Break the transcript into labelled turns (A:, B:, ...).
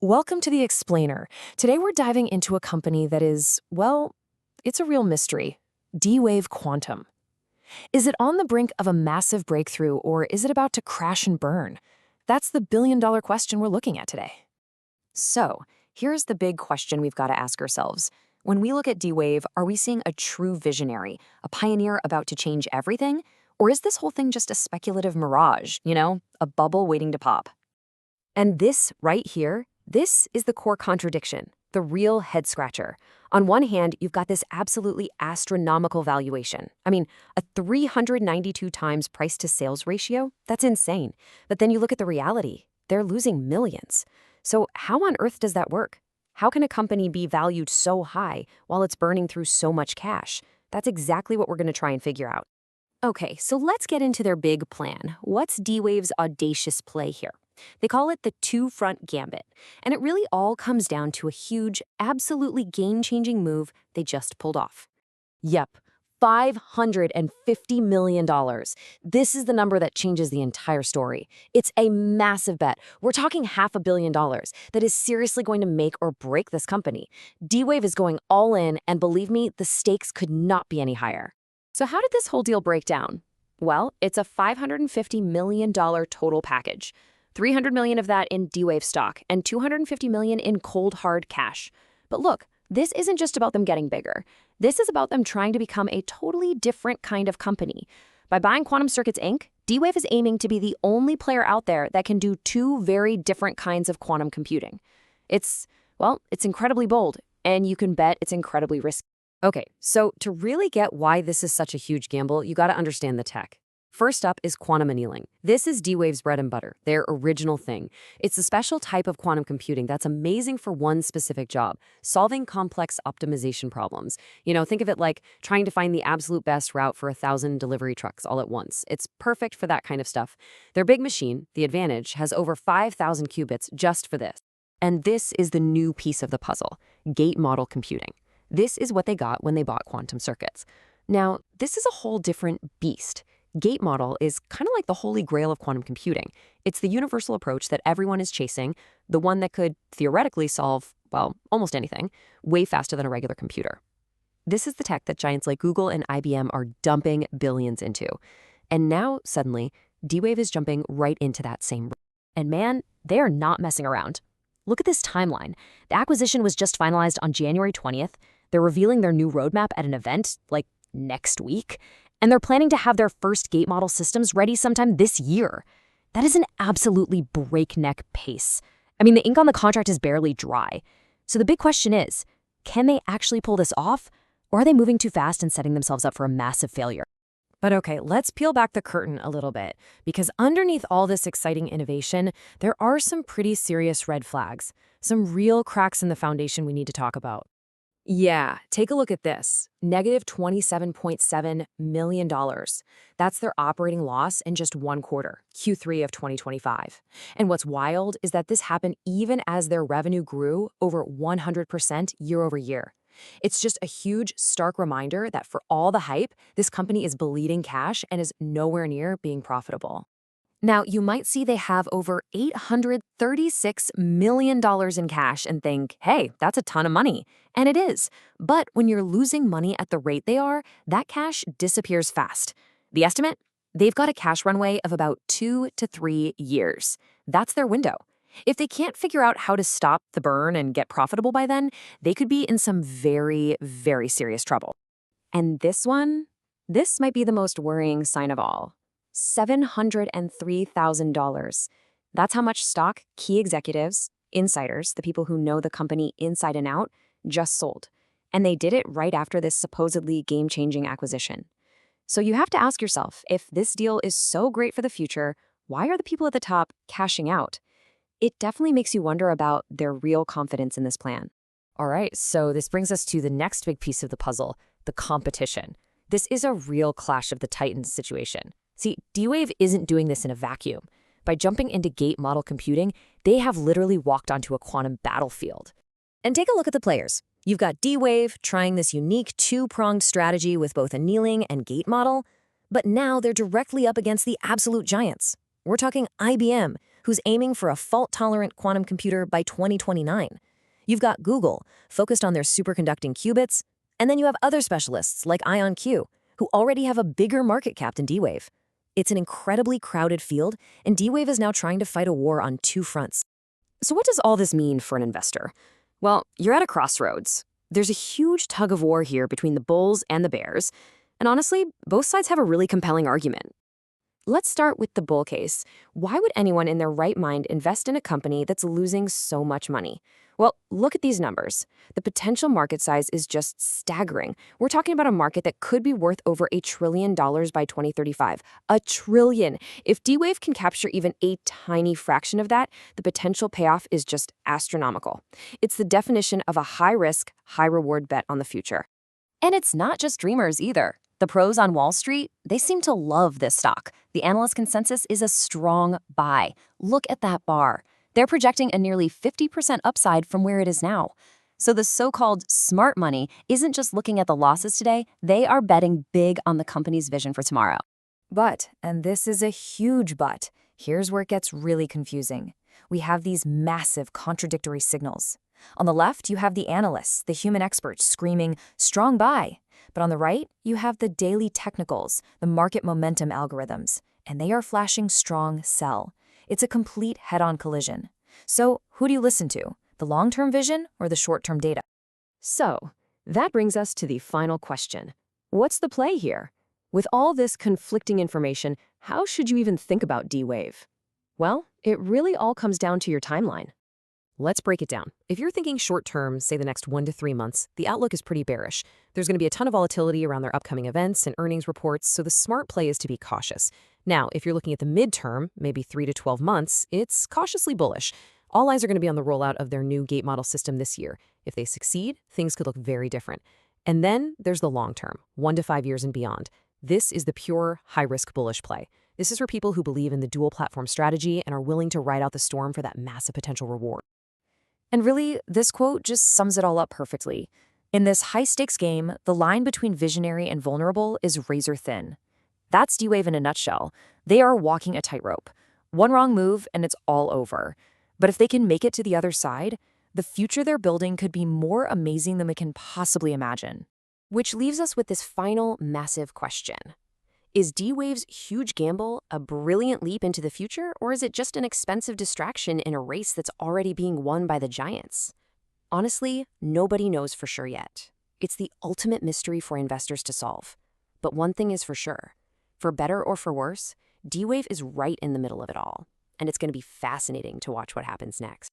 A: Welcome to The Explainer. Today we're diving into a company that is, well, it's a real mystery. D-Wave Quantum. Is it on the brink of a massive breakthrough, or is it about to crash and burn? That's the billion-dollar question we're looking at today. So, here's the big question we've got to ask ourselves. When we look at D-Wave, are we seeing a true visionary, a pioneer about to change everything? Or is this whole thing just a speculative mirage, a bubble waiting to pop? And this right here, this is the core contradiction, the real head-scratcher. On one hand, you've got this absolutely astronomical valuation. I mean, a 392 times price-to-sales ratio? That's insane. But then you look at the reality. They're losing millions. So how on earth does that work? How can a company be valued so high while it's burning through so much cash? That's exactly what we're going to try and figure out. Okay, so let's get into their big plan. What's D-Wave's audacious play here? They call it the two-front gambit, and it really all comes down to a huge, absolutely game-changing move they just pulled off. Yep, $550 million. This is the number that changes the entire story. It's a massive bet. We're talking $500 million that is seriously going to make or break this company. D-Wave is going all in, and believe me, the stakes could not be any higher. So how did this whole deal break down? Well, it's a $550 million total package. $300 million of that in D-Wave stock and $250 million in cold hard cash. But look, this isn't just about them getting bigger. This is about them trying to become a totally different kind of company. By buying Quantum Circuits Inc., D-Wave is aiming to be the only player out there that can do two very different kinds of quantum computing. It's incredibly bold, and you can bet it's incredibly risky. Okay, so to really get why this is such a huge gamble, you got to understand the tech. First up is quantum annealing. This is D-Wave's bread and butter, their original thing. It's a special type of quantum computing that's amazing for one specific job, solving complex optimization problems. Think of it like trying to find the absolute best route for 1,000 delivery trucks all at once. It's perfect for that kind of stuff. Their big machine, the Advantage, has over 5,000 qubits just for this. And this is the new piece of the puzzle, gate model computing. This is what they got when they bought Quantum Circuits. Now, this is a whole different beast. Gate model is kind of like the holy grail of quantum computing. It's the universal approach that everyone is chasing, the one that could theoretically solve, almost anything, way faster than a regular computer. This is the tech that giants like Google and IBM are dumping billions into. And now, suddenly, D-Wave is jumping right into that same. And man, they are not messing around. Look at this timeline. The acquisition was just finalized on January 20th. They're revealing their new roadmap at an event, next week. And they're planning to have their first gate model systems ready sometime this year. That is an absolutely breakneck pace. I mean, the ink on the contract is barely dry. So the big question is, can they actually pull this off? Or are they moving too fast and setting themselves up for a massive failure? But okay, let's peel back the curtain a little bit, because underneath all this exciting innovation, there are some pretty serious red flags, some real cracks in the foundation we need to talk about. Yeah, take a look at this. Negative $27.7 million. That's their operating loss in just one quarter, Q3 of 2025. And what's wild is that this happened even as their revenue grew over 100% year over year. It's just a huge, stark reminder that for all the hype, this company is bleeding cash and is nowhere near being profitable. Now, you might see they have over $836 million in cash and think, hey, that's a ton of money. And it is. But when you're losing money at the rate they are, that cash disappears fast. The estimate? They've got a cash runway of about 2 to 3 years. That's their window. If they can't figure out how to stop the burn and get profitable by then, they could be in some very, very serious trouble. And this might be the most worrying sign of all. $703,000. That's how much stock key executives, insiders, the people who know the company inside and out, just sold. And they did it right after this supposedly game-changing acquisition. So you have to ask yourself, if this deal is so great for the future, why are the people at the top cashing out? It definitely makes you wonder about their real confidence in this plan. All right, so this brings us to the next big piece of the puzzle, the competition. This is a real clash of the titans situation. See, D-Wave isn't doing this in a vacuum. By jumping into gate model computing, they have literally walked onto a quantum battlefield. And take a look at the players. You've got D-Wave trying this unique two-pronged strategy with both annealing and gate model, but now they're directly up against the absolute giants. We're talking IBM,
B: who's aiming for a fault-tolerant quantum computer by 2029. You've got Google, focused on their superconducting qubits, and then you have other specialists like IonQ, who already have a bigger market cap than D-Wave. It's an incredibly crowded field, and D-Wave is now trying to fight a war on two fronts.
A: So what does all this mean for an investor? Well, you're at a crossroads. There's a huge tug of war here between the bulls and the bears, and honestly, both sides have a really compelling argument. Let's start with the bull case. Why would anyone in their right mind invest in a company that's losing so much money? Well, look at these numbers. The potential market size is just staggering. We're talking about a market that could be worth over $1 trillion by 2035. $1 trillion! If D-Wave can capture even a tiny fraction of that, the potential payoff is just astronomical. It's the definition of a high-risk, high-reward bet on the future. And it's not just dreamers either. The pros on Wall Street, they seem to love this stock. The analyst consensus is a strong buy. Look at that bar. They're projecting a nearly 50% upside from where it is now. So the so-called smart money isn't just looking at the losses today, they are betting big on the company's vision for tomorrow.
B: But, and this is a huge but, here's where it gets really confusing. We have these massive contradictory signals. On the left, you have the analysts, the human experts, screaming, strong buy. But on the right, you have the daily technicals, the market momentum algorithms, and they are flashing strong sell. It's a complete head-on collision. So who do you listen to, the long-term vision or the short-term data?
A: So that brings us to the final question. What's the play here? With all this conflicting information, how should you even think about D-Wave? Well, it really all comes down to your timeline. Let's break it down. If you're thinking short-term, say the next 1 to 3 months, the outlook is pretty bearish. There's going to be a ton of volatility around their upcoming events and earnings reports, so the smart play is to be cautious. Now, if you're looking at the midterm, maybe 3 to 12 months, it's cautiously bullish. All eyes are going to be on the rollout of their new gate model system this year. If they succeed, things could look very different. And then there's the long term, 1 to 5 years and beyond. This is the pure high-risk bullish play. This is for people who believe in the dual platform strategy and are willing to ride out the storm for that massive potential reward.
B: And really, this quote just sums it all up perfectly. In this high-stakes game, the line between visionary and vulnerable is razor thin. That's D-Wave in a nutshell. They are walking a tightrope. One wrong move and it's all over. But if they can make it to the other side, the future they're building could be more amazing than we can possibly imagine. Which leaves us with this final massive question. Is D-Wave's huge gamble a brilliant leap into the future, or is it just an expensive distraction in a race that's already being won by the giants? Honestly, nobody knows for sure yet. It's the ultimate mystery for investors to solve. But one thing is for sure. For better or for worse, D-Wave is right in the middle of it all. And it's going to be fascinating to watch what happens next.